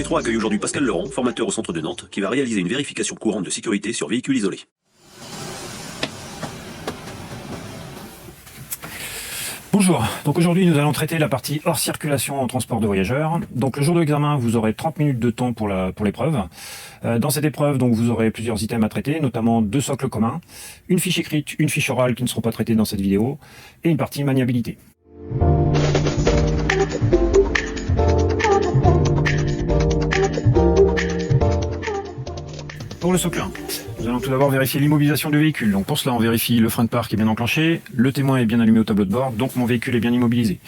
3 accueille aujourd'hui Pascal Laurent, formateur au centre de Nantes, qui va réaliser une vérification courante de sécurité sur véhicules isolés. Bonjour, donc aujourd'hui nous allons traiter la partie hors circulation en transport de voyageurs. Donc le jour de l'examen, vous aurez 30 minutes de temps pour l'épreuve. Dans cette épreuve, donc vous aurez plusieurs items à traiter, notamment 2 socles communs, une fiche écrite, une fiche orale qui ne seront pas traitées dans cette vidéo, et une partie maniabilité. Pour le socle 1, nous allons tout d'abord vérifier l'immobilisation du véhicule. Donc pour cela, on vérifie le frein de parc est bien enclenché, le témoin est bien allumé au tableau de bord, donc mon véhicule est bien immobilisé.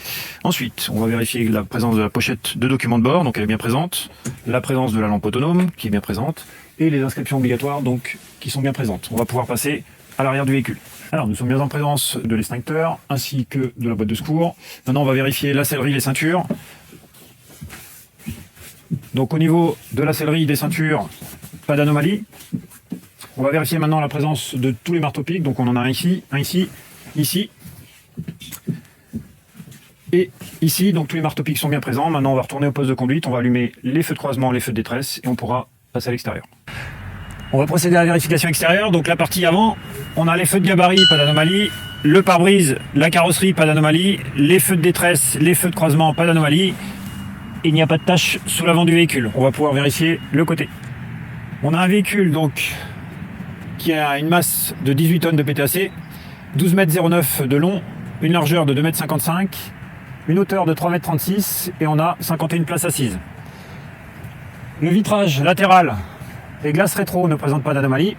Ensuite, on va vérifier la présence de la pochette de documents de bord, donc elle est bien présente, la présence de la lampe autonome, qui est bien présente, et les inscriptions obligatoires, donc qui sont bien présentes. On va pouvoir passer à l'arrière du véhicule. Alors, nous sommes bien en présence de l'extincteur, ainsi que de la boîte de secours. Maintenant, on va vérifier la sellerie, les ceintures. Donc au niveau de la sellerie, des ceintures, pas d'anomalie. On va vérifier maintenant la présence de tous les marteaux-pics. Donc on en a un ici, ici et ici. Donc tous les marteaux-pics sont bien présents. Maintenant on va retourner au poste de conduite. On va allumer les feux de croisement, les feux de détresse et on pourra passer à l'extérieur. On va procéder à la vérification extérieure. Donc la partie avant, on a les feux de gabarit, pas d'anomalie. Le pare-brise, la carrosserie, pas d'anomalie. Les feux de détresse, les feux de croisement, pas d'anomalie. Il n'y a pas de tache sous l'avant du véhicule. On va pouvoir vérifier le côté. On a un véhicule donc qui a une masse de 18 tonnes de PTAC, 12,09 m de long, une largeur de 2,55 m, une hauteur de 3,36 m et on a 51 places assises. Le vitrage latéral et glace rétro ne présentent pas d'anomalie.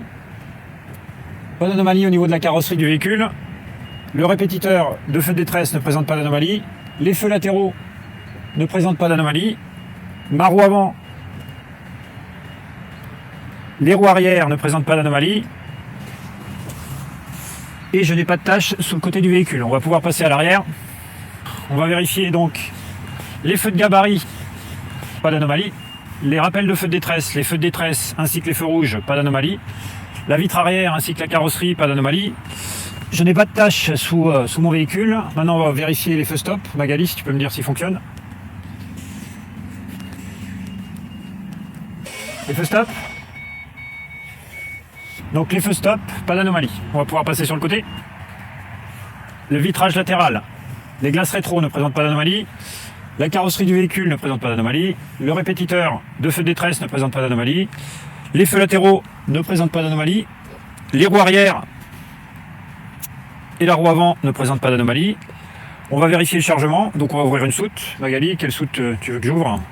Pas d'anomalie au niveau de la carrosserie du véhicule. Le répétiteur de feu de détresse ne présente pas d'anomalie. Les feux latéraux ne présentent pas d'anomalie. Ma roue avant, les roues arrière ne présentent pas d'anomalie. Et je n'ai pas de tache sous le côté du véhicule. On va pouvoir passer à l'arrière. On va vérifier donc les feux de gabarit, pas d'anomalie. Les rappels de feux de détresse, les feux de détresse ainsi que les feux rouges, pas d'anomalie. La vitre arrière ainsi que la carrosserie, pas d'anomalie. Je n'ai pas de tache sous mon véhicule. Maintenant on va vérifier les feux stop. Magali, si tu peux me dire s'ils fonctionnent. Les feux stop. Donc les feux stop, pas d'anomalie. On va pouvoir passer sur le côté. Le vitrage latéral, les glaces rétro ne présentent pas d'anomalie. La carrosserie du véhicule ne présente pas d'anomalie. Le répétiteur de feu de détresse ne présente pas d'anomalie. Les feux latéraux ne présentent pas d'anomalie. Les roues arrière et la roue avant ne présentent pas d'anomalie. On va vérifier le chargement. Donc on va ouvrir une soute. Magali, quelle soute tu veux que j'ouvre ?